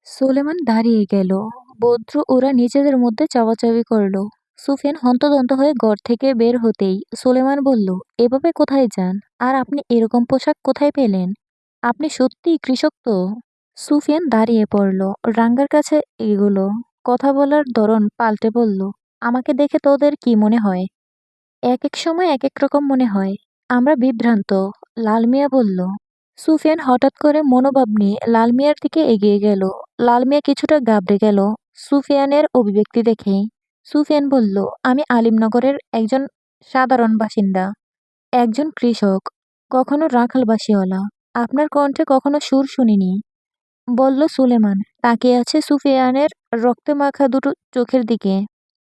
সুলেমান দাঁড়িয়ে গেল। বদরু ওরা নিজেদের মধ্যে চাওয়াচাওয়ি করল। সুফিয়ান হন্তদন্ত হয়ে ঘর থেকে বের হতেই সুলেমান বলল, এভাবে কোথায় যান? আর আপনি এরকম পোশাক কোথায় পেলেন? আপনি সত্যিই কৃষক তো? সুফিয়ান দাঁড়িয়ে পড়ল, রাঙ্গার কাছে এগোলো। কথা বলার ধরন পাল্টে বলল, আমাকে দেখে তোদের কি মনে হয়? এক এক সময় এক এক রকম মনে হয়। আমরা বিভ্রান্ত। লাল মিয়া বলল। সুফিয়ান হঠাৎ করে মনোভাব নিয়ে লাল মিয়ার দিকে এগিয়ে গেল। লাল মিয়া কিছুটা ঘাবড়ে গেল সুফিয়ানের অভিব্যক্তি দেখে। সুফিয়ান বলল, আমি আলিমনগরের একজন সাধারণ বাসিন্দা, একজন কৃষক, কখনো রাখালবাসীওয়ালা। আপনার কণ্ঠে কখনো সুর শুনিনি, বলল সুলেমান। তাকিয়ে আছে সুফিয়ানের রক্তে মাখা দুটো চোখের দিকে।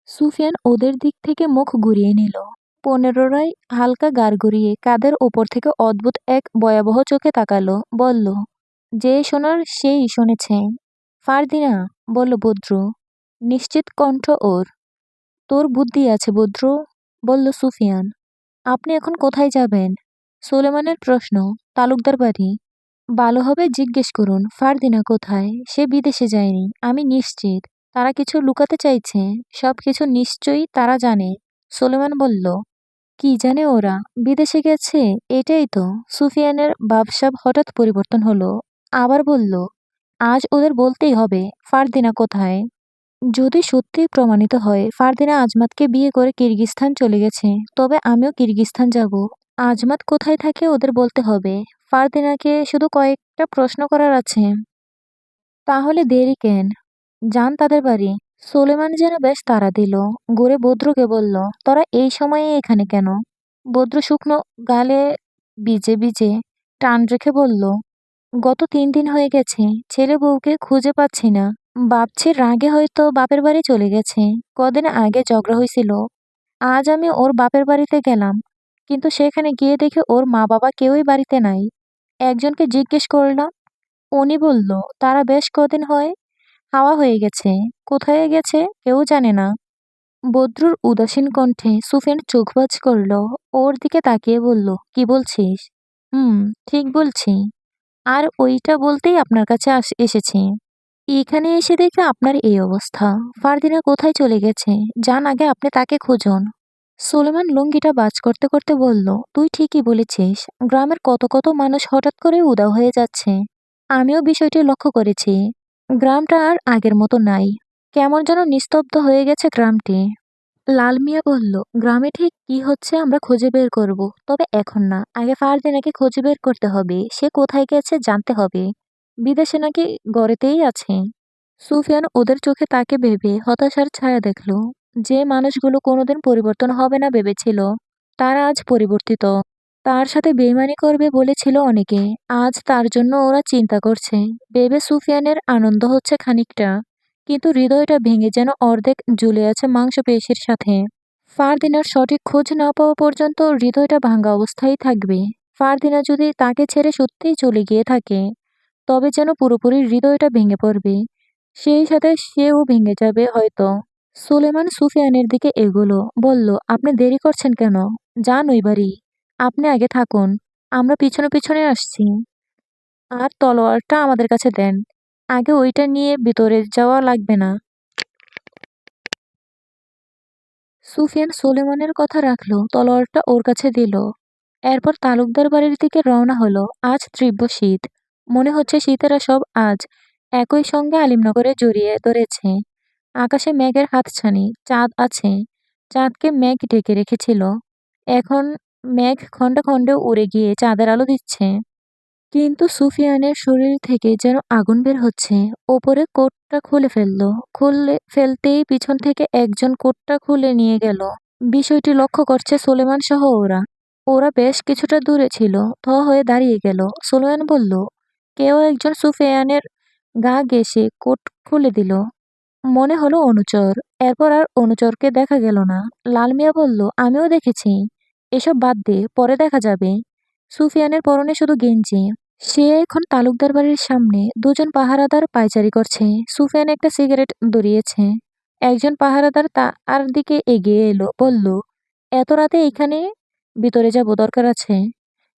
সুফিয়ান ওদের দিক থেকে মুখ ঘুরিয়ে নিল। ১৫ হালকা গাড় ঘুরিয়ে কাঁধের ওপর থেকে অদ্ভুত এক ভয়াবহ চোখে তাকালো। বলল, যে শোনার সেই শুনেছে। ফারদিনা, বলল বদ্রু। নিশ্চিত কণ্ঠ ওর। তোর বুদ্ধি আছে বদ্রু, বলল সুফিয়ান। আপনি এখন কোথায় যাবেন? সুলেমানের প্রশ্ন। তালুকদার বাড়ি। ভালো হবে জিজ্ঞেস করুন ফারদিনা কোথায়। সে বিদেশে যায়নি, আমি নিশ্চিত। তারা কিছু লুকাতে চাইছে। সবকিছু নিশ্চয়ই তারা জানে। সুলেমান বলল, কি জানে ওরা? বিদেশে গেছে, এটাই তো। সুফিয়ানের ভাবসাব হঠাৎ পরিবর্তন হলো। আবার বলল, আজ ওদের বলতেই হবে ফারদিনা কোথায়। যদি সত্যিই প্রমাণিত হয় ফারদিনা আজমাতকে বিয়ে করে কিরগিজস্তান চলে গেছে, তবে আমিও কিরগিজস্তান যাব। আজমাত কোথায় থাকে ওদের বলতে হবে। ফারদিনাকে শুধু কয়েকটা প্রশ্ন করার আছে। তাহলে দেরি কেন? যান তাদের বাড়ি। সুলেমান যেন বেশ তাড়া দিল। ঘুরে বদ্রুকে বলল, তোরা এই সময়ে এখানে কেন? বদ্রু শুকনো গালে ভিজে ভিজে টান রেখে বলল, গত ৩ দিন হয়ে গেছে ছেলে বউকে খুঁজে পাচ্ছি না। ভাবছি রাগে হয়তো বাপের বাড়ি চলে গেছে। কদিন আগে ঝগড়া হয়েছিল। আজ আমি ওর বাপের বাড়িতে গেলাম, কিন্তু সেখানে গিয়ে দেখি ওর মা বাবা কেউই বাড়িতে নাই। একজনকে জিজ্ঞেস করলাম, উনি বলল তারা বেশ কদিন হয় হাওয়া হয়ে গেছে। কোথায় গেছে কেউ জানে না। বদরুর উদাসীন কণ্ঠে সুফিয়ান চোখ ভাঁজ করল। ওর দিকে তাকিয়ে বলল, কি বলছিস? হুম, ঠিক বলছি। আর ওইটা বলতেই আপনার কাছে এসেছি। এখানে এসে দেখে আপনার এই অবস্থা। ফারদিনা কোথায় চলে গেছে? যান আগে আপনি তাকে খুঁজুন। সুলেমান লুঙ্গিটা বাজ করতে করতে বলল, তুই ঠিকই বলেছিস। গ্রামের কত কত মানুষ হঠাৎ করে উধাও হয়ে যাচ্ছে। আমিও বিষয়টি লক্ষ্য করেছি। গ্রামটা আর আগের মতো নাই। কেমন যেন নিস্তব্ধ হয়ে গেছে গ্রামটি। লাল মিয়া বলল, গ্রামে ঠিক কি হচ্ছে আমরা খুঁজে বের করব, তবে এখন না। আগে ফারদিনাকে খুঁজে বের করতে হবে। সে কোথায় গেছে জানতে হবে। বিদেশে নাকি গড়েতেই আছে। সুফিয়ান ওদের চোখে তাকে ভেবে হতাশার ছায়া দেখল। যে মানুষগুলো কোনোদিন পরিবর্তন হবে না ভেবেছিল, তারা আজ পরিবর্তিত। তার সাথে বেইমানি করবে বলেছিল অনেকে, আজ তার জন্য ওরা চিন্তা করছে। ভেবে সুফিয়ানের আনন্দ হচ্ছে খানিকটা, কিন্তু হৃদয়টা ভেঙে যেন অর্ধেক ঝুলে আছে মাংসপেশির সাথে। ফারদিনার সঠিক খোঁজ না পাওয়া পর্যন্ত হৃদয়টা ভাঙা অবস্থায় থাকবে। ফারদিনা যদি তাকে ছেড়ে সত্যিই চলে গিয়ে থাকে, তবে যেন পুরোপুরি হৃদয়টা ভেঙে পড়বে। সেই সাথে সেও ভেঙে যাবে হয়তো। সুলেমান সুফিয়ানের দিকে এগোলো, বলল, আপনি দেরি করছেন কেন? যান ওই বাড়ি। আপনি আগে থাকুন, আমরা পিছনে পিছনে আসছি। আর তলোয়ারটা আমাদের কাছে দেন। আগে ওইটা নিয়ে ভিতরে যাওয়া লাগবে না। সুফিয়ান সুলেমানের কথা রাখলো, তলোয়ারটা ওর কাছে দিল। এরপর তালুকদার বাড়ির দিকে রওনা হলো। আজ তীব্র শীত। মনে হচ্ছে শীতেরা সব আজ একই সঙ্গে আলিমনগরে জড়িয়ে ধরেছে। আকাশে মেঘের হাতছানি, চাঁদ আছে। চাঁদকে মেঘ ঢেকে রেখেছিল। এখন মেঘ খণ্ডে খণ্ডে উড়ে গিয়ে চাঁদের আলো দিচ্ছে। কিন্তু সুফিয়ানের শরীর থেকে যেন আগুন বের হচ্ছে। ওপরে কোটটা খুলে ফেললো। খুলে ফেলতেই পিছন থেকে একজন কোটটা খুলে নিয়ে গেল। বিষয়টি লক্ষ্য করছে সুলেমান সহ ওরা। ওরা বেশ কিছুটা দূরে ছিল। হয়ে দাঁড়িয়ে গেল। সুলেমান বলল, কেউ একজন সুফিয়ানের গা ঘেঁষে কোট খুলে দিল। মনে হলো অনুচর। এরপর আর অনুচরকে দেখা গেল না। লাল মিয়া বলল, আমিও দেখেছি। এসব বাদ দে, পরে দেখা যাবে। সুফিয়ানের পরনে শুধু গেঞ্জি। সে এখন তালুকদার বাড়ির সামনে। দুজন পাহারাদার পায়চারি করছে। সুফিয়ান একটা সিগারেট ধরিয়েছে। একজন পাহারাদার তার দিকে এগিয়ে এলো, বলল, এত রাতে এখানে? ভিতরে যাব, দরকার আছে।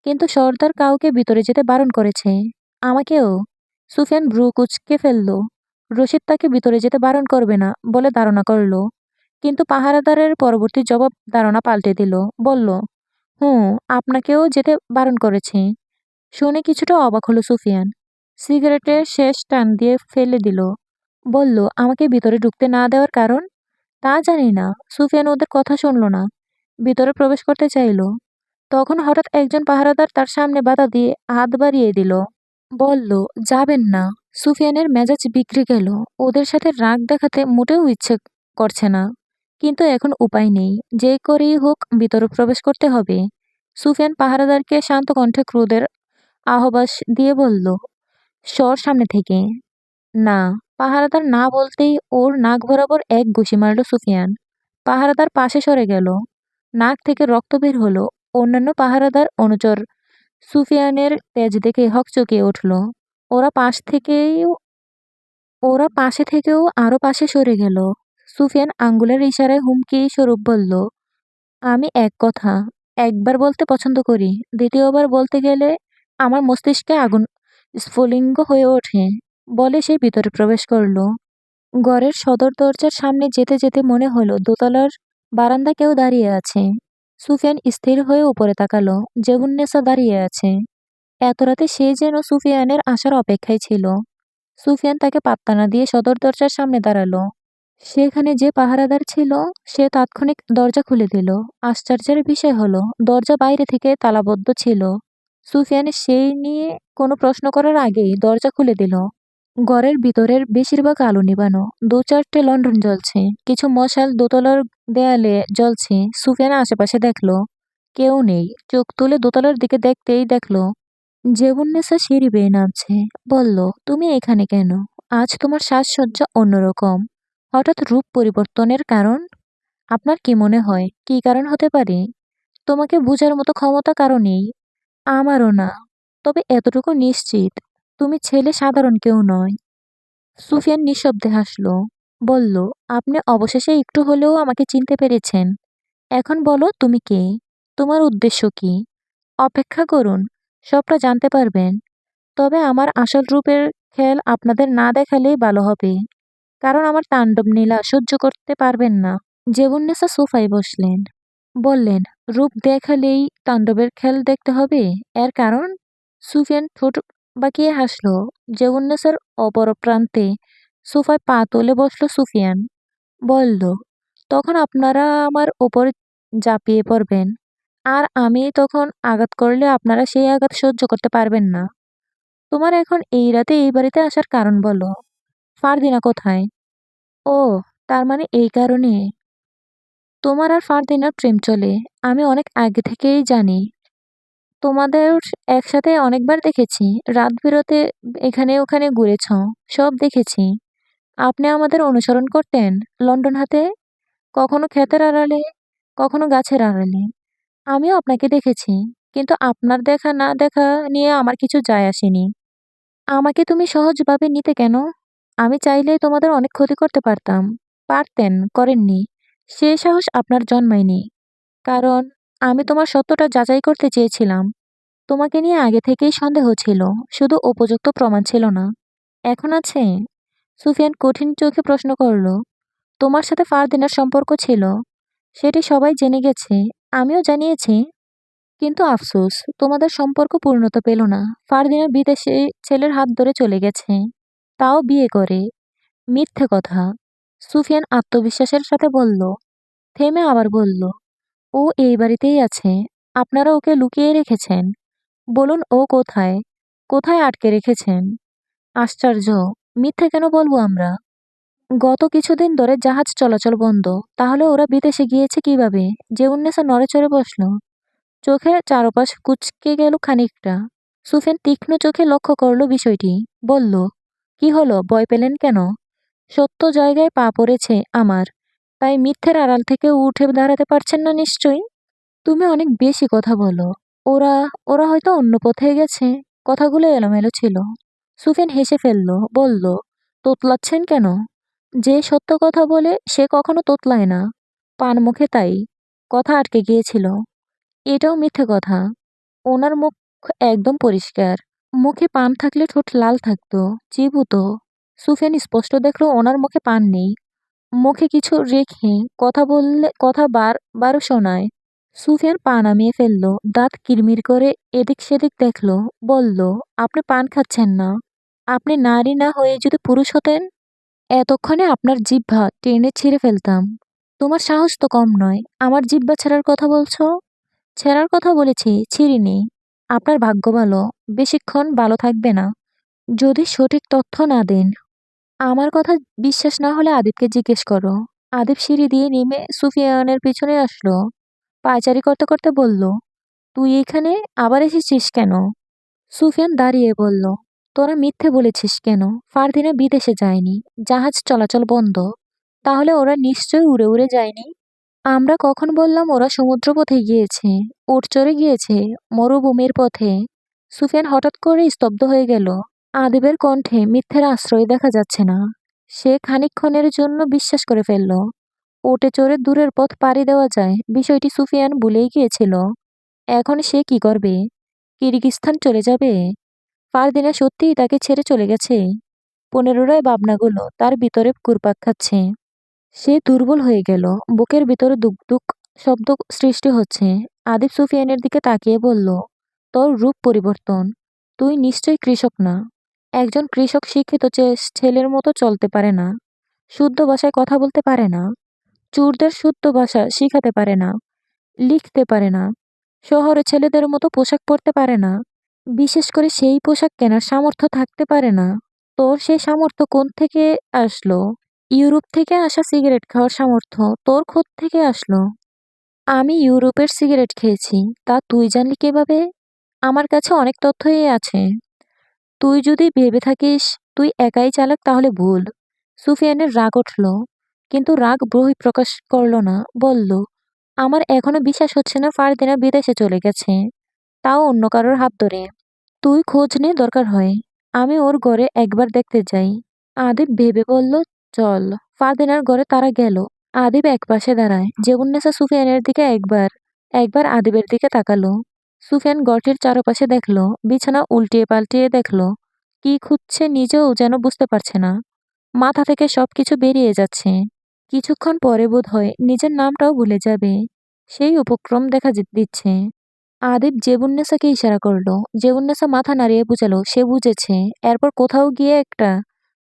কিন্তু সর্দার কাউকে ভিতরে যেতে বারণ করেছে। আমাকেও। সুফিয়ান ভ্রু কুঁচকে ফেলল। রশিদ তাকে ভিতরে যেতে বারণ করবে না বলে ধারণা করল। কিন্তু পাহারাদারের পরবর্তী জবাব ধারণা পাল্টে দিল। বলল, হুঁ, আপনাকেও যেতে বারণ করেছি। শুনে কিছুটা অবাক হলো সুফিয়ান। সিগারেটের শেষ টান দিয়ে ফেলে দিল। বলল, আমাকে ভিতরে ঢুকতে না দেওয়ার কারণ? তা জানি না। সুফিয়ান ওদের কথা শুনল না। ভিতরে প্রবেশ করতে চাইল। তখন হঠাৎ একজন পাহারাদার তার সামনে বাধা দিয়ে হাত বাড়িয়ে দিল। বলল, যাবেন না। সুফিয়ানের মেজাজ বিগড়ে গেল। ওদের সাথে রাগ দেখাতে মোটেও ইচ্ছে করছে না। কিন্তু এখন উপায় নেই। যে করেই হোক ভিতরে প্রবেশ করতে হবে। সুফিয়ান পাহারাদারকে শান্ত কণ্ঠে ক্রোধের আহ্বাস দিয়ে বলল, সর সামনে থেকে। না। পাহারাদার না বলতেই ওর নাক বরাবর এক ঘুষি মারল সুফিয়ান। পাহারাদার পাশে সরে গেল। নাক থেকে রক্ত বের হলো। অন্যান্য পাহারাদার অনুচর সুফিয়ানের তেজ দেখে হকচকিয়ে উঠল। ওরা পাশ থেকেও ওরা পাশে থেকেও আরো পাশে সরে গেল। সুফিয়ান আঙ্গুলের ইশারায় হুমকি স্বরূপ বলল, আমি এক কথা একবার বলতে পছন্দ করি, দ্বিতীয়বার বলতে গেলে আমার মস্তিষ্কে আগুন স্ফুলিঙ্গ হয়ে ওঠে। বলে সে ভিতরে প্রবেশ করল। ঘরের সদর দরজার সামনে যেতে যেতে মনে হলো দোতলার বারান্দা কেউ দাঁড়িয়ে আছে। সুফিয়ান স্থির হয়ে উপরে তাকালো। জেবুন্নেসা দাঁড়িয়ে আছে। এত রাতে সে যেন সুফিয়ানের আসার অপেক্ষায় ছিল। সুফিয়ান তাকে পাত্তা না দিয়ে সদর দরজার সামনে দাঁড়ালো। সেখানে যে পাহারাদার ছিল সে তাৎক্ষণিক দরজা খুলে দিল। আশ্চর্যের বিষয় হলো দরজা বাইরে থেকে তালাবদ্ধ ছিল। সুফিয়ান সেই নিয়ে কোনো প্রশ্ন করার আগেই দরজা খুলে দিল। ঘরের ভিতরের বেশিরভাগ আলো নিবানো। দু চারটে লণ্ঠন জ্বলছে। কিছু মশাল দোতলার দেয়ালে জ্বলছে। সুফিয়ান আশেপাশে দেখলো কেউ নেই। চোখ তুলে দোতলার দিকে দেখতেই দেখলো জেবুন্নেসা সিঁড়ি বেয়ে নামছে। বলল, তুমি এখানে কেন? আজ তোমার সাজসজ্জা অন্যরকম। হঠাৎ রূপ পরিবর্তনের কারণ? আপনার কি মনে হয় কি কারণ হতে পারে? তোমাকে বুঝার মতো ক্ষমতা কারো নেই। আমারও না। তবে এতটুকু নিশ্চিত, তুমি ছেলে সাধারণ কেউ নয়। সুফিয়ান নিঃশব্দে হাসল। বলল, আপনি অবশেষে একটু হলেও আমাকে চিনতে পেরেছেন। এখন বলো তুমি কে? তোমার উদ্দেশ্য কি? অপেক্ষা করুন, সবটা জানতে পারবেন। তবে আমার আসল রূপের খেল আপনাদের না দেখালেই ভালো হবে। কারণ আমার তাণ্ডব নীলা সহ্য করতে পারবেন না। জেবুন্নেসা সোফায় বসলেন। বললেন, রূপ দেখালেই তাণ্ডবের খেল দেখতে হবে? এর কারণ? সুফিয়ান ঠোঁট বাঁকিয়ে হাসল। জেবুন্নেসার অপর প্রান্তে সোফায় পা তুলে বসল সুফিয়ান। বলল, তখন আপনারা আমার ওপর ঝাঁপিয়ে পড়বেন। আর আমি তখন আঘাত করলে আপনারা সেই আঘাত সহ্য করতে পারবেন না। তোমার এখন এই রাতে এই বাড়িতে আসার কারণ বলো। ফারদিনা কোথায়? ও, তার মানে এই কারণে। তোমার আর ফারদিনার প্রেম চলে। আমি অনেক আগে থেকেই জানি। তোমাদের একসাথে অনেকবার দেখেছি। রাত বিরেতে এখানে ওখানে ঘুরেছ। সব দেখেছি। আপনি আমাদের অনুসরণ করতেন লন্ডন হাতে, কখনো ক্ষেতের আড়ালে, কখনো গাছের আড়ালে। আমিও আপনাকে দেখেছি। কিন্তু আপনার দেখা না দেখা নিয়ে আমার কিছু যায় আসেনি। আমাকে তুমি সহজভাবে নিতে কেন? আমি চাইলেই তোমাদের অনেক ক্ষতি করতে পারতাম। পারতেন, করেননি। সে সাহস আপনার জন্মায়নি। কারণ আমি তোমার সত্যটা যাচাই করতে চেয়েছিলাম। তোমাকে নিয়ে আগে থেকেই সন্দেহ ছিল। শুধু উপযুক্ত প্রমাণ ছিল না। এখন আছে? সুফিয়ান কঠিন চোখে প্রশ্ন করল। তোমার সাথে ফারদিনের সম্পর্ক ছিল। সেটি সবাই জেনে গেছে। আমিও জানিয়েছি। কিন্তু আফসোস, তোমাদের সম্পর্ক পূর্ণতা পেল না। ফারদিনা বিদেশে ছেলের হাত ধরে চলে গেছে। তাও বিয়ে করে। মিথ্যে কথা। সুফিয়ান আত্মবিশ্বাসের সাথে বলল। থেমে আবার বলল, ও এই বাড়িতেই আছে। আপনারা ওকে লুকিয়ে রেখেছেন। বলুন ও কোথায়? কোথায় আটকে রেখেছেন? আশ্চর্য। মিথ্যে কেন বলবো আমরা? গত কিছুদিন ধরে জাহাজ চলাচল বন্ধ। তাহলে ওরা বিদেশে গিয়েছে কিভাবে? জেউন্নেসা নড়েচড়ে বসল। চোখের চারপাশ কুঁচকে গেল খানিকটা। সুফিয়ান তীক্ষ্ণ চোখে লক্ষ্য করল বিষয়টি। বলল, কি হলো, ভয় পেলেন কেন? সত্য জায়গায় পা পড়েছে আমার। তাই মিথ্যের আড়াল থেকে উঠে দাঁড়াতে পারছেন না নিশ্চয়ই। তুমি অনেক বেশি কথা বলো। ওরা ওরা হয়তো অন্য পথে গেছে। কথাগুলো এলোমেলো ছিল। সুফিয়ান হেসে ফেলল। বলল, তোতলাচ্ছেন কেন? যে সত্য কথা বলে সে কখনো তোতলায় না। পান মুখে তাই। কথা আটকে গিয়েছিল। এটাও মিথ্যে কথা। ওনার মুখ একদম পরিষ্কার। মুখে পান থাকলে ঠোঁট লাল থাকতো, চিবুতো। সুফিয়ান স্পষ্ট দেখলো ওনার মুখে পান নেই। মুখে কিছু রেখে কথা বললে কথা বারও শোনায়। সুফিয়ান পা নামিয়ে ফেলল, দাঁত কিরমির করে এদিক সেদিক দেখল, বলল, আপনি পান খাচ্ছেন না। আপনি নারী না হয়ে যদি পুরুষ হতেন, এতক্ষণে আপনার জিহ্বা টেনে ছিঁড়ে ফেলতাম। তোমার সাহস তো কম নয়, আমার জিহ্বা ছেঁড়ার কথা বলছো? ছেঁড়ার কথা বলেছি, ছিঁড়িনি। আপনার ভাগ্য ভালো, বেশিক্ষণ ভালো থাকবে না যদি সঠিক তথ্য না দেন। আমার কথা বিশ্বাস না হলে আদিবকে জিজ্ঞেস করো। আদিব সিঁড়ি দিয়ে নেমে সুফিয়ানের পিছনে আসলো। পায়চারি করতে করতে বলল, তুই এখানে আবার এসেছিস কেন? সুফিয়ান দাঁড়িয়ে বলল, তোরা মিথ্যে বলেছিস কেন? ফারদিনা বিদেশে যায়নি, জাহাজ চলাচল বন্ধ। তাহলে ওরা নিশ্চয়ই উড়ে উড়ে যায়নি। আমরা কখন বললাম ওরা সমুদ্রপথে গিয়েছে? উট চড়ে গিয়েছে, মরুভূমির পথে। সুফিয়ান হঠাৎ করে স্তব্ধ হয়ে গেল। আদিবের কণ্ঠে মিথ্যের আশ্রয় দেখা যাচ্ছে না। সে খানিকক্ষণের জন্য বিশ্বাস করে ফেলল, উটে চড়ে দূরের পথ পাড়ি দেওয়া যায়, বিষয়টি সুফিয়ান ভুলেই গিয়েছিল। এখন সে কি করবে? কিরগিজস্তান চলে যাবে? ফারদিনা সত্যিই তাকে ছেড়ে চলে গেছে? পুনরায় ভাবনাগুলো তার ভিতরে ঘুরপাক খাচ্ছে। সে দুর্বল হয়ে গেল, বুকের ভিতরে দুক দুক শব্দ সৃষ্টি হচ্ছে। আদিব সুফিয়ানের দিকে তাকিয়ে বলল, তোর রূপ পরিবর্তন। তুই নিশ্চয়ই কৃষক না। একজন কৃষক শিক্ষিত ছেলের মতো চলতে পারে না, শুদ্ধ ভাষায় কথা বলতে পারে না, চোরদের শুদ্ধ ভাষা শিখাতে পারে না, লিখতে পারে না, শহরে ছেলেদের মতো পোশাক পরতে পারে না, বিশেষ করে সেই পোশাক কেনার সামর্থ্য থাকতে পারে না। তোর সেই সামর্থ্য কোন থেকে আসলো? ইউরোপ থেকে আসা সিগারেট খাওয়ার সামর্থ্য তোর থেকে আসলো? আমি ইউরোপের সিগারেট খেয়েছি, তা তুই জানলি কিভাবে? আমার কাছে অনেক তথ্যই আছে। তুই যদি ভেবে থাকিস তুই একাই চালাক তাহলে ভুল। সুফিয়ানের রাগ উঠল, কিন্তু রাগ বহিঃপ্রকাশ করল না। বলল, আমার এখনো বিশ্বাস হচ্ছে না ফারদিনা বিদেশে চলে গেছে, তাও অন্য কারোর হাত ধরে। তুই খোঁজ নে দরকার হয়। আমি ওর ঘরে একবার দেখতে যাই। আদিব ভেবে বলল, চল। ফারদিনার ঘরে তারা গেল। আদিব একপাশে দাঁড়ায়। জেবুন্নেসা সুফিয়ানের দিকে একবার একবার আদিবের দিকে তাকালো। সুফিয়ান ঘরটির চারপাশে দেখলো, বিছানা উল্টিয়ে পাল্টিয়ে দেখলো। কি খুঁজছে নিজেও যেন বুঝতে পারছে না। মাথা থেকে সবকিছু বেরিয়ে যাচ্ছে। কিছুক্ষণ পরে বোধহয় নিজের নামটাও ভুলে যাবে। সেই উপক্রম দেখা দিচ্ছে। আদিব জেবুন্নেসাকে ইশারা করলো। জেবুন্নেসা মাথা নাড়িয়ে বুঝালো সে বুঝেছে। এরপর কোথাও গিয়ে একটা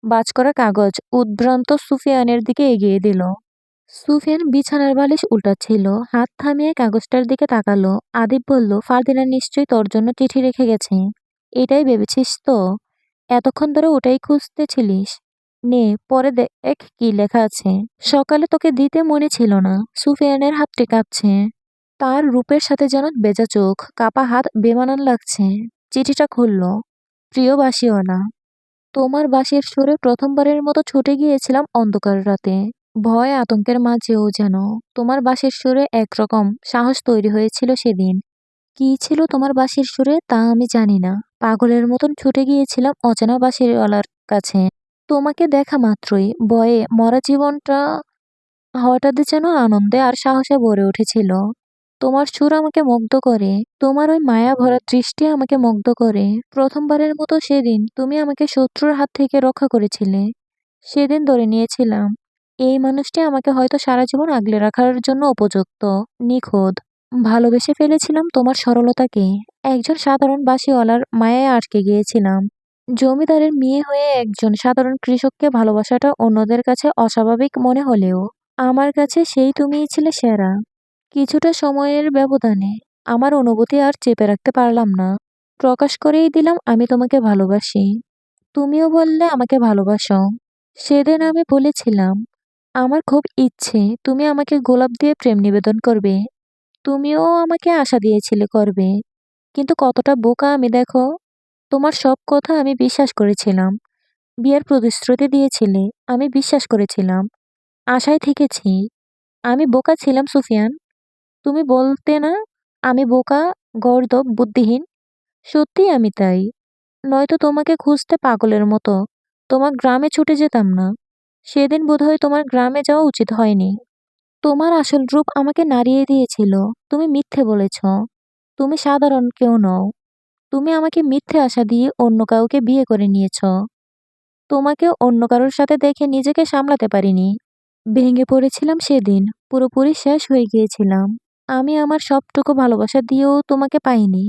বাজ করা কাগজ উদ্ভ্রান্ত সুফিয়ানের দিকে এগিয়ে দিল। সুফিয়ান বিছানার বালিশ উল্টাচ্ছিল, হাত থামিয়ে কাগজটার দিকে তাকালো। আদিব বলল, ফারদিনা নিশ্চয়ই তোর জন্য চিঠি রেখে গেছে। এটাই ভেবেছিস তো? এতক্ষণ ধরে ওটাই খুঁজতেছিলিস? নে পরে দেখ কি লেখা আছে। সকালে তোকে দিতে মনে ছিল না। সুফিয়ানের হাতটি কাঁপছে। তার রূপের সাথে যেন ভেজা চোখ, কাপা হাত বেমানান লাগছে। চিঠিটা খুলল। প্রিয় বাঁশিওয়ালা, তোমার বাঁশির সুরে প্রথমবারের মতো ছুটে গিয়েছিলাম অন্ধকার রাতে। ভয় আতঙ্কের মাঝেও যেন তোমার বাঁশির সুরে একরকম সাহস তৈরি হয়েছিল সেদিন। কি ছিল তোমার বাঁশির সুরে তা আমি জানি না। পাগলের মতন ছুটে গিয়েছিলাম অচেনা বাঁশিওয়ালার কাছে। তোমাকে দেখা মাত্রই ভয়ে মরা জীবনটা হঠাৎ যেন আনন্দে আর সাহসে ভরে উঠেছিল। তোমার সুর আমাকে মুগ্ধ করে, তোমার ওই মায়া ভরা দৃষ্টি আমাকে মুগ্ধ করে। প্রথমবারের মতো সেদিন তুমি আমাকে শত্রুর হাত থেকে রক্ষা করেছিলে। সেদিন ধরে নিয়েছিলাম এই মানুষটি আমাকে হয়তো সারা জীবন আগলে রাখার জন্য উপযুক্ত, নিখোঁজ। ভালোবেসে ফেলেছিলাম তোমার সরলতাকে। একজন সাধারণ বাঁশিওয়ালার মায়ায় আটকে গিয়েছিলাম। জমিদারের মেয়ে হয়ে একজন সাধারণ কৃষককে ভালোবাসাটা অন্যদের কাছে অস্বাভাবিক মনে হলেও আমার কাছে সেই তুমিই ছিলে সেরা। কিছুটা সময়ের ব্যবধানে আমার অনুভূতি আর চেপে রাখতে পারলাম না। প্রকাশ করেই দিলাম আমি তোমাকে ভালোবাসি। তুমিও বললে আমাকে ভালোবাসো। সেদিন আমি বলেছিলাম আমার খুব ইচ্ছে তুমি আমাকে গোলাপ দিয়ে প্রেম নিবেদন করবে। তুমিও আমাকে আশা দিয়েছিলে করবে। কিন্তু কতটা বোকা আমি দেখো। তোমার সব কথা আমি বিশ্বাস করেছিলাম। বিয়ের প্রতিশ্রুতি দিয়েছিলে, আমি বিশ্বাস করেছিলাম, আশায় থেকেছি। আমি বোকা ছিলাম সুফিয়ান। তুমি বলতে না আমি বোকা, গর্দভ, বুদ্ধিহীন। সত্যিই আমি তাই। নয়তো তোমাকে খুঁজতে পাগলের মতো তোমার গ্রামে ছুটে যেতাম না। সেদিন বোধহয় তোমার গ্রামে যাওয়া উচিত হয়নি। তোমার আসল রূপ আমাকে নাড়িয়ে দিয়েছিল। তুমি মিথ্যে বলেছ। তুমি সাধারণ কেউ নও। তুমি আমাকে মিথ্যে আশা দিয়ে অন্য কাউকে বিয়ে করে নিয়েছ। তোমাকে অন্য কারোর সাথে দেখে নিজেকে সামলাতে পারিনি। ভেঙে পড়েছিলাম সেদিন, পুরোপুরি শেষ হয়ে গিয়েছিলাম। আমি আমার সবটুকু ভালোবাসা দিয়েও তোমাকে পাইনি।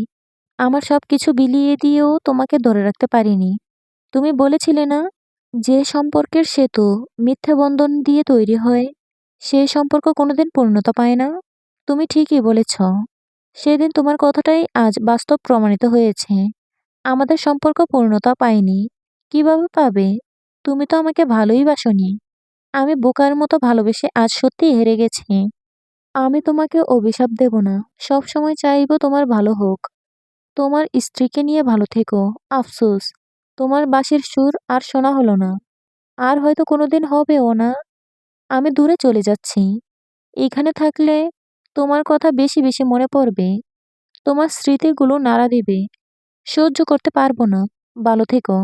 আমার সবকিছু বিলিয়ে দিয়েও তোমাকে ধরে রাখতে পারিনি। তুমি বলেছিলে না, যে সম্পর্কের সেতু মিথ্যা বন্ধন দিয়ে তৈরি হয়, সেই সম্পর্ক কোনোদিন পূর্ণতা পায় না। তুমি ঠিকই বলেছ। সেদিন তোমার কথাটাই আজ বাস্তব প্রমাণিত হয়েছে। আমাদের সম্পর্ক পূর্ণতা পায়নি। কিভাবে পাবে? তুমি তো আমাকে ভালোই বাসনি। আমি বোকার মতো ভালোবেসে আজ সত্যিই হেরে গেছি। আমি তোমাকে অভিশাপ দেব না। সবসময় চাইবো তোমার ভালো হোক। তোমার স্ত্রীকে নিয়ে ভালো থেকো। আফসোস, তোমার বাঁশির সুর আর শোনা হলো না। আর হয়তো কোনোদিন হবেও না। আমি দূরে চলে যাচ্ছি। এখানে থাকলে তোমার কথা বেশি বেশি মনে পড়বে। তোমার স্মৃতিগুলো নাড়া দিবে। সহ্য করতে পারবো না। ভালো থেকো।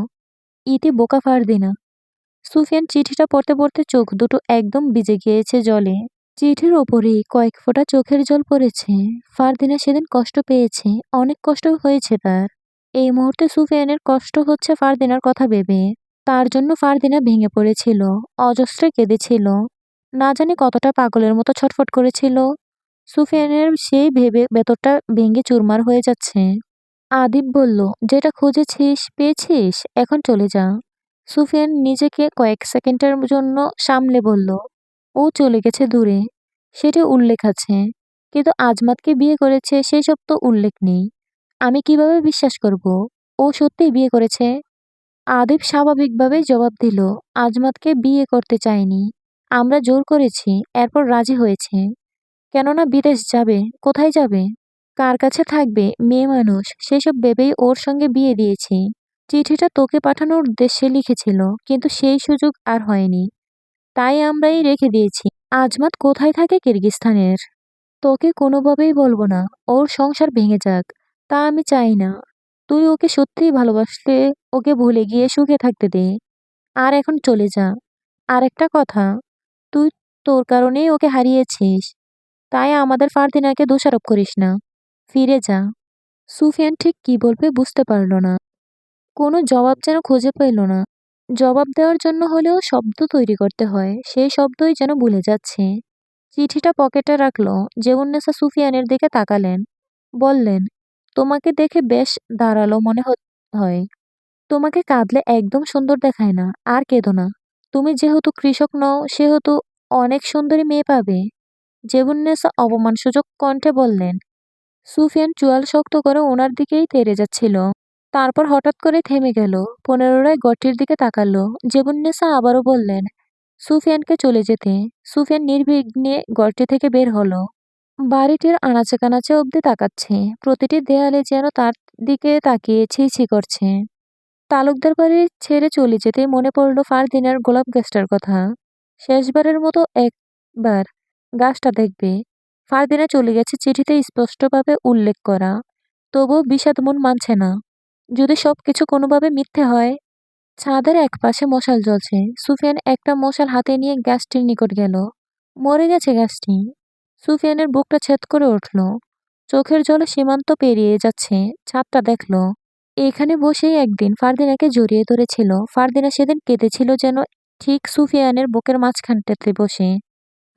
ইতি বোকা ফারদিনা। সুফিয়ান চিঠিটা পড়তে পড়তে চোখ দুটো একদম ভিজে গিয়েছে জলে। চিঠির ওপরেই কয়েক ফোঁটা চোখের জল পড়েছে। ফারদিনা সেদিন কষ্ট পেয়েছে, অনেক কষ্ট হয়েছে তার। এই মুহূর্তে সুফিয়ানের কষ্ট হচ্ছে ফারদিনার কথা ভেবে। তার জন্য ফারদিনা ভেঙে পড়েছিল, অজস্রে কেঁদেছিল। না জানি কতটা পাগলের মতো ছটফট করেছিল। সুফিয়ানের সেই ভেবে ভেতরটা ভেঙে চুরমার হয়ে যাচ্ছে। আদিব বলল, যেটা খুঁজেছিস পেয়েছিস, এখন চলে যা। সুফিয়ান নিজেকে কয়েক সেকেন্ডের জন্য সামলে বলল, ও চলে গেছে দূরে, সেটি উল্লেখ আছে। কিন্তু আজমাতকে বিয়ে করেছে সেসব তো উল্লেখ নেই। আমি কিভাবে বিশ্বাস করব ও সত্যিই বিয়ে করেছে? আদিব স্বাভাবিকভাবেই জবাব দিল, আজমাতকে বিয়ে করতে চায়নি। আমরা জোর করেছি, এরপর রাজি হয়েছে। কেননা বিদেশ যাবে, কোথায় যাবে? কার কাছে থাকবে, মেয়ে মানুষ, সেসব ভেবেই ওর সঙ্গে বিয়ে দিয়েছি। চিঠিটা তোকে পাঠানোর উদ্দেশ্যে লিখেছিল, কিন্তু সেই সুযোগ আর হয়নি। তাই আমরাই রেখে দিয়েছি। আজমাত কোথায় থাকে? কিরগিস্তানের। তোকে কোনোভাবেই বলবো না ওর সংসার ভেঙে যাক, তা আমি চাই না। তুই ওকে সত্যিই ভালোবাসলে ওকে ভুলে গিয়ে সুখে থাকতে দে। আর এখন চলে যা। আর একটা কথা, তুই তোর কারণেই ওকে হারিয়েছিস। তাই আমাদের ফারদিনাকে দোষারোপ করিস না। ফিরে যা। সুফিয়ান ঠিক কি বলবে বুঝতে পারল না। কোনো জবাব যেন খুঁজে পেল না। জবাব দেওয়ার জন্য হলেও শব্দ তৈরি করতে হয়, সেই শব্দই যেন ভুলে যাচ্ছে। চিঠিটা পকেটে রাখল। জেবুন্নেসা সুফিয়ানের দিকে তাকালেন। বললেন, তোমাকে দেখে বেশ দাঁড়ালো মনে হয়। তোমাকে কাঁদলে একদম সুন্দর দেখায় না, আর কেঁদো না। তুমি যেহেতু কৃষক নও সেহেতু অনেক সুন্দরী মেয়ে পাবে। জেবুন্নেসা অপমানসূচক কণ্ঠে বললেন। সুফিয়ান চোয়াল শক্ত করে ওনার দিকেই তেড়ে যাচ্ছিল। তারপর হঠাৎ করে থেমে গেল। পুনরায় ঘরটির দিকে তাকালো। জেবুন্নেসা আবারও বললেন, সুফিয়ানকে চলে যেতে। সুফিয়ান নির্বিঘ্নে ঘরটি থেকে বের হলো। বাড়িটির আনাচে কানাচে অবধি তাকাচ্ছে। প্রতিটি দেয়ালে যেন তার দিকে তাকিয়ে ছি ছি করছে। তালুকদার বাড়ি ছেড়ে চলে যেতে মনে পড়ল ফারদিনার গোলাপ গাছটার কথা। শেষবারের মতো একবার গাছটা দেখবে। ফারদিনা চলে গেছে চিঠিতে স্পষ্টভাবে উল্লেখ করা। তবুও বিষাদ মন মানছে না। যদি সবকিছু কোনোভাবে মিথ্যে হয়। ছাদের একপাশে মশাল জ্বলছে। সুফিয়ান একটা মশাল হাতে নিয়ে গাছটির নিকট গেল। মরে গেছে গাছটি। সুফিয়ানের বুকটা ছেদ করে উঠল। চোখের জলে সীমান্ত পেরিয়ে যাচ্ছে। ছাদটা দেখল। এখানে বসেই একদিন ফারদিনাকে জড়িয়ে ধরেছিল। ফারদিনা সেদিন কেঁদেছিল যেন ঠিক সুফিয়ানের বুকের মাঝখানটাতে বসে।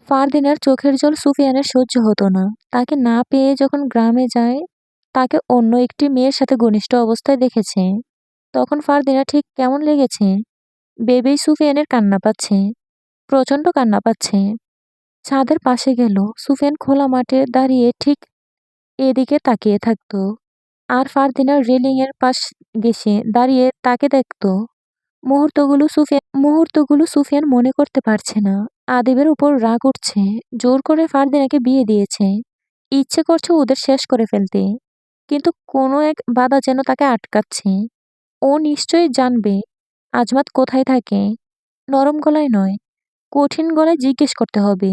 ফারদিনার চোখের জল সুফিয়ানের সহ্য হতো না। তাকে না পেয়ে যখন গ্রামে যায়, তাকে অন্য একটি মেয়ের সাথে ঘনিষ্ঠ অবস্থায় দেখেছে। তখন ফারদিনা ঠিক কেমন লেগেছে ভেবেই সুফিয়ানের কান্না পাচ্ছে। প্রচণ্ড কান্না পাচ্ছে। ছাদের পাশে গেল। সুফিয়ান খোলা মাঠে দাঁড়িয়ে ঠিক এদিকে তাকিয়ে থাকতো। আর ফারদিনার রেলিং এর পাশ ঘেঁষে দাঁড়িয়ে তাকে দেখতো। মুহূর্তগুলো সুফিয়ান মনে করতে পারছে না। আদিবের উপর রাগ উঠছে। জোর করে ফারদিনাকে বিয়ে দিয়েছে। ইচ্ছে করছে ওদের শেষ করে ফেলতে। কিন্তু কোনো এক বাধা যেন তাকে আটকাচ্ছে। ও নিশ্চয়ই জানবে আজমাত কোথায় থাকে। নরম গলায় নয়, কঠিন গলায় জিজ্ঞেস করতে হবে।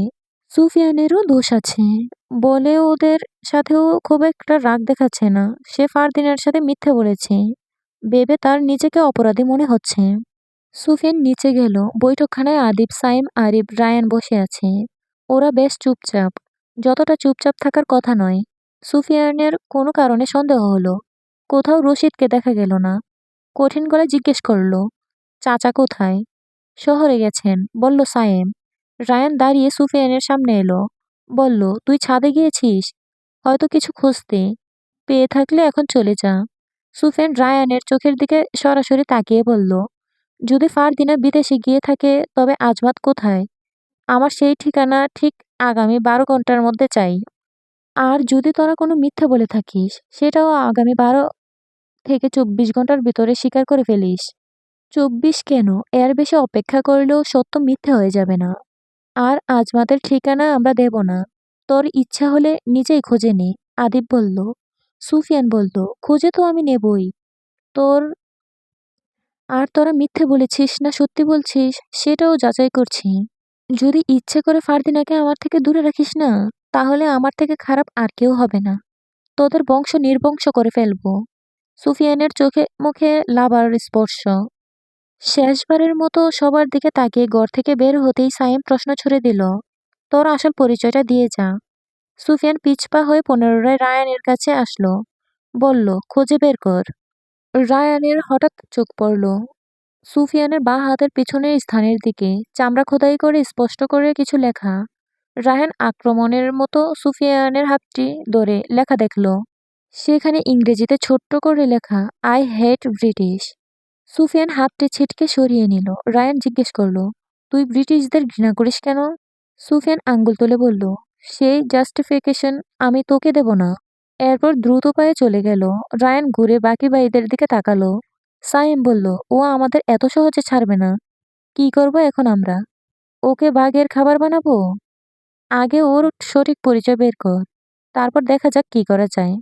সুফিয়ানেরও দোষ আছে বলে ওদের সাথেও খুব একটা রাগ দেখাচ্ছে না। সে ফারদিনের সাথে মিথ্যে বলেছে ভেবে তার নিজেকে অপরাধী মনে হচ্ছে। সুফিয়ান নিচে গেল। বৈঠকখানায় আদিব, সাইম, আরিব, রায়ান বসে আছে। ওরা বেশ চুপচাপ, যতটা চুপচাপ থাকার কথা নয়। সুফিয়ানের কোনো কারণে সন্দেহ হলো। কোথাও রশিদকে দেখা গেল না। কঠিন গলায় জিজ্ঞেস করলো, চাচা কোথায়? শহরে গেছেন, বলল সায়েম। রায়ান দাঁড়িয়ে সুফিয়ানের সামনে এলো। বলল, তুই ছাদে গিয়েছিস? হয়তো কিছু খুঁজতে। পেয়ে থাকলে এখন চলে যা। সুফিয়ান রায়ানের চোখের দিকে সরাসরি তাকিয়ে বলল, যদি ফারদিনা বিদেশে গিয়ে থাকে তবে আজমাত কোথায়? আমার সেই ঠিকানা ঠিক আগামী 12 ঘন্টার মধ্যে চাই। আর যদি তোরা কোনো মিথ্যে বলে থাকিস, সেটাও আগামী 12 থেকে 24 ঘন্টার ভিতরে স্বীকার করে ফেলিস। 24 কেন, এর বেশি অপেক্ষা করলেও সত্য মিথ্যে হয়ে যাবে না। আর আজমাতের ঠিকানা আমরা দেব না। তোর ইচ্ছা হলে নিজেই খুঁজে নে। আদিব বলল। সুফিয়ান বলল, খুঁজে তো আমি নেবই। তোর আর তোরা মিথ্যে বলেছিস না সত্যি বলছিস সেটাও যাচাই করছি। যদি ইচ্ছে করে ফারদিনাকে আমার থেকে দূরে রাখিস না, তাহলে আমার থেকে খারাপ আর কেউ হবে না। তোদের বংশ নির্বংশ করে ফেলবো। সুফিয়ানের চোখে মুখে লাবার স্পর্শ। শেষবারের মতো সবার দিকে তাকিয়ে ঘর থেকে বের হতেই সাইম প্রশ্ন ছুড়ে দিল, তোর আসল পরিচয়টা দিয়ে যা। সুফিয়ান পিছপা হয়ে পুনরায় রায়ানের কাছে আসলো। বলল, খুঁজে বের কর। রায়ানের হঠাৎ চোখ পড়ল সুফিয়ানের বাঁ হাতের পিছনের স্থানের দিকে, চামড়া খোদাই করে স্পষ্ট করে কিছু লেখা। রায়ান আক্রমণের মতো সুফিয়ানের হাতটি ধরে লেখা দেখল। সেখানে ইংরেজিতে ছোট্ট করে লেখা, আই হেট ব্রিটিশ। সুফিয়ান হাতটি ছিটকে সরিয়ে নিল। রায়ান জিজ্ঞেস করল, তুই ব্রিটিশদের ঘৃণা করিস কেন? সুফিয়ান আঙ্গুল তুলে বলল, সেই জাস্টিফিকেশন আমি তোকে দেব না। এরপর দ্রুত পায়ে চলে গেল। রায়ান ঘুরে বাকি ভাইদের দিকে তাকালো। সাইম বলল, ও আমাদের এত সহজে ছাড়বে না। কি করব এখন আমরা? ওকে বাঘের খাবার বানাবো? আগে ওর সঠিক পরিচয় বের কর, তারপর দেখা যাক কি করা যায়।